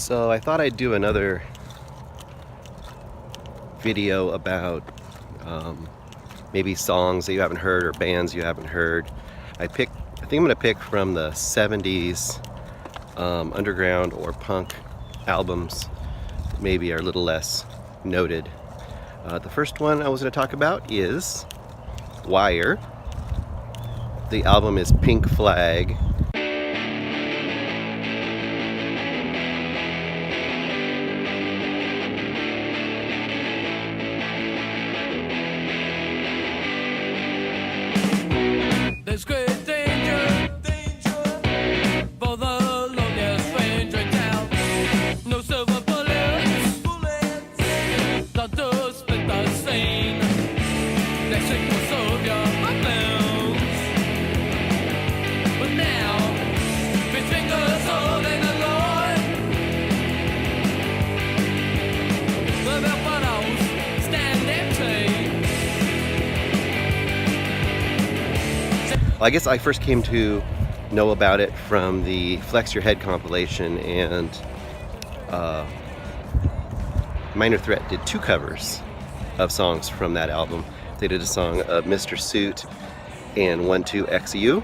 So I thought I'd do another video about maybe songs that you haven't heard or bands you haven't heard. I think I'm going to pick from the 70s underground or punk albums that maybe are a little less noted. The first one I was going to talk about is Wire. The album is Pink Flag. There's great danger for the longest range right now. No silver bullets that do split the scene. Next week will serve your bones. But now, his fingers holding the Lord. The bell bottles stand empty. Well, I guess I first came to know about it from the Flex Your Head compilation, and Minor Threat did two covers of songs from that album. They did a song of Mr. Suit and 12XU,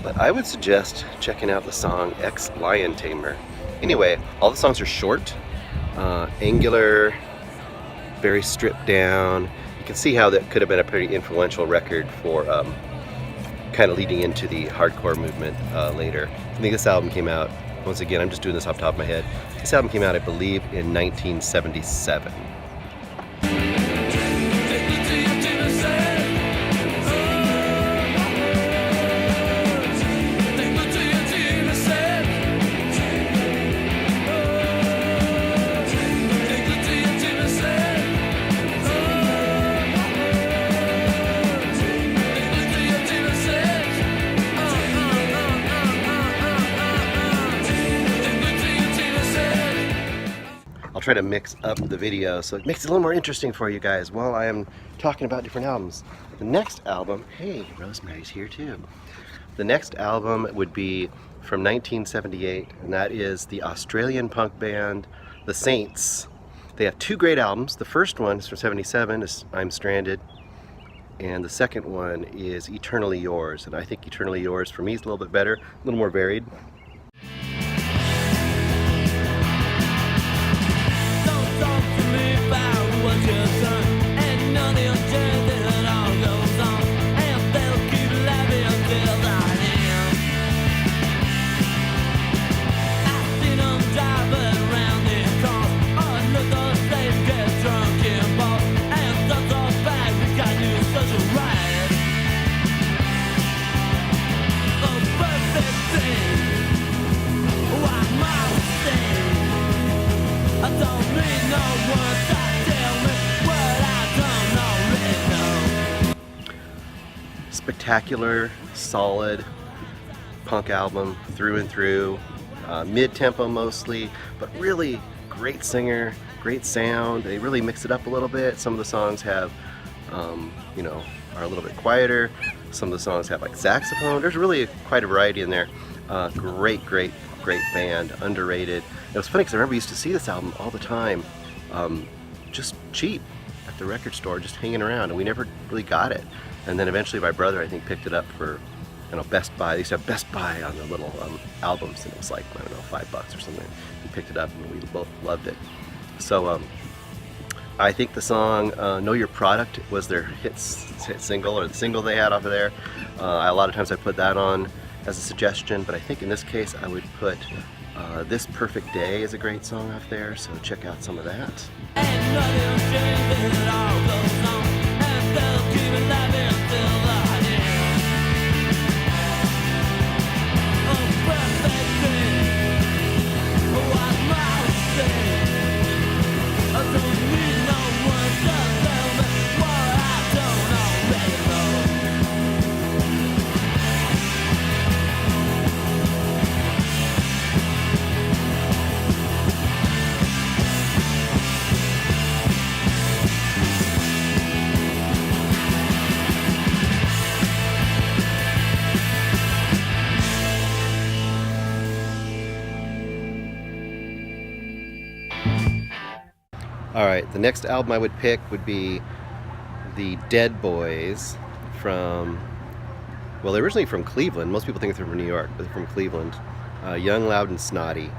but I would suggest checking out the song Ex Lion Tamer. Anyway, all the songs are short, angular, very stripped down. You can see how that could have been a pretty influential record for kind of leading into the hardcore movement later. I think this album came out, once again, I'm just doing this off the top of my head. This album came out, I believe, in 1977. I'll try to mix up the video so it makes it a little more interesting for you guys while I am talking about different albums. The next album, hey, Rosemary's here too. The next album would be from 1978, and that is the Australian punk band The Saints. They have two great albums. The first one is from 77, is I'm Stranded, and the second one is Eternally Yours, and I think Eternally Yours for me is a little bit better, a little more varied. Spectacular, solid punk album through and through, mid-tempo mostly, but really great singer, great sound. They really mix it up a little bit. Some of the songs have, are a little bit quieter. Some of the songs have like saxophone. There's really quite a variety in there. Great band, underrated. It was funny because I remember I used to see this album all the time, just cheap at the record store, just hanging around, and we never really got it. And then eventually my brother, I think, picked it up for, Best Buy. They used to have Best Buy on the little albums, and it was like, I don't know, $5 or something. We picked it up and we both loved it. So I think the song Know Your Product was their hit single, or the single they had off of there. A lot of times I put that on as a suggestion, but I think in this case I would put This Perfect Day is a great song off there, so check out some of that. All right, the next album I would pick would be the Dead Boys from, well, they're originally from Cleveland. Most people think they're from New York, but they're from Cleveland. Young, Loud, and Snotty.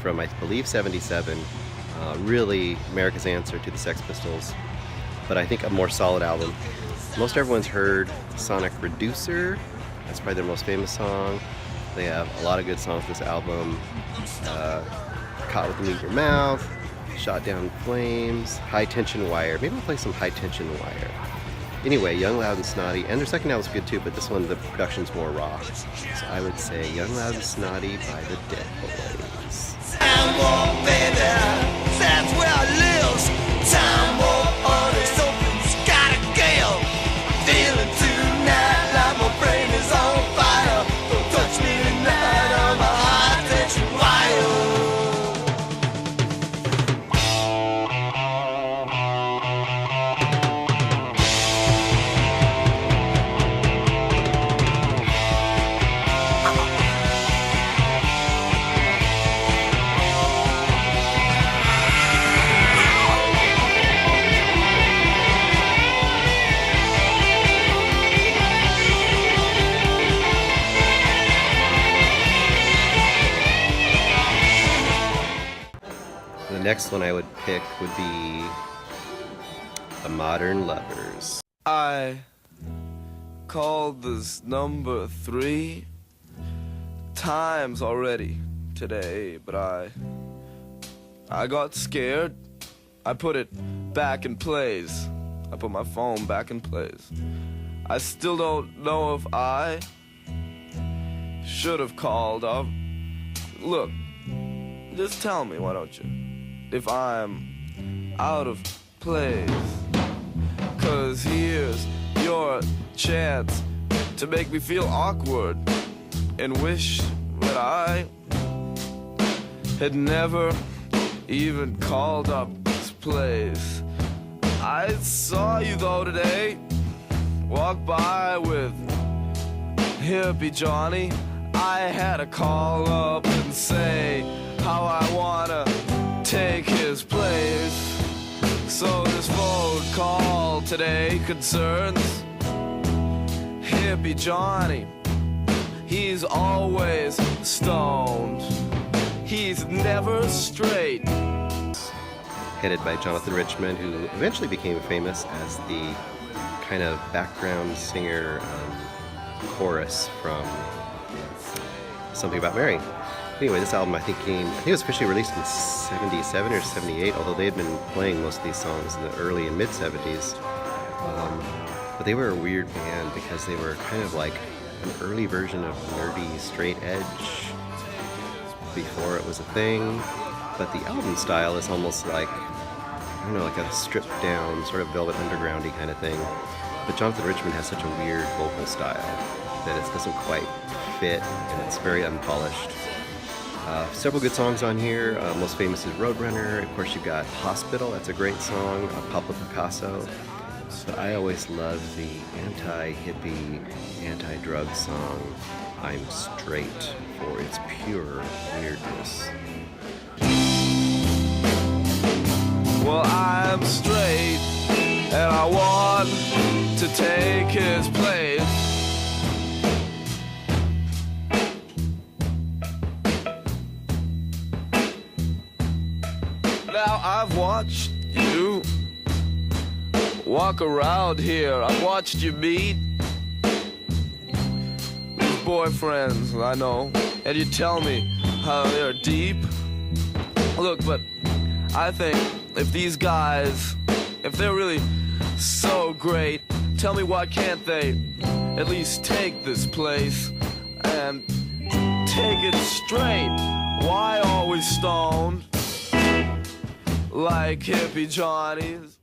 From, I believe, 77, really America's answer to the Sex Pistols, but I think a more solid album. Most everyone's heard Sonic Reducer. That's probably their most famous song. They have a lot of good songs this album. Caught with the Meat in Your Mouth, Shot Down Flames, High Tension Wire. Maybe we'll play some High Tension Wire. Anyway, Young, Loud, and Snotty, and their second album's good too, but this one, the production's more raw. So I would say Young, Loud, and Snotty by the Dead Boys. Time warp, baby, that's where I live. Time warp on its open, got a gale. Feeling tonight like my brain is on fire. Don't touch me tonight on my high tension wire. The next one I would pick would be The Modern Lovers. I called this number 3 times already today, but I got scared. I put it back in place. I put my phone back in place. I still don't know if I should have called up. Look, just tell me, why don't you, if I'm out of place. 'Cause here's your chance to make me feel awkward and wish that I had never even called up this place. I saw you though today, walk by with hippie Johnny. I had to call up and say how I wanna take his place. So this phone call today concerns hippie Johnny. He's always stoned. He's never straight. Headed by Jonathan Richman, who eventually became famous as the kind of background singer chorus from Something About Mary. Anyway, this album I think it was officially released in 77 or 78, although they had been playing most of these songs in the early and mid-70s. But they were a weird band because they were kind of like an early version of nerdy straight edge before it was a thing. But the album style is almost like, I don't know, like a stripped down, sort of Velvet Underground-y kind of thing. But Jonathan Richman has such a weird vocal style that it doesn't quite fit, and it's very unpolished. Several good songs on here. Most famous is Roadrunner. Of course, you've got Hospital. That's a great song. Pablo Picasso. But I always love the anti-hippie, anti-drug song, I'm Straight, for its pure weirdness. Well, I'm straight, and I want to take his place. Now I've watched you walk around here. I've watched you meet these boyfriends, I know, and you tell me how they're deep. Look, but I think if these guys, if they're really so great, tell me why can't they at least take this place and take it straight? Why always stoned like hippie Johnnies?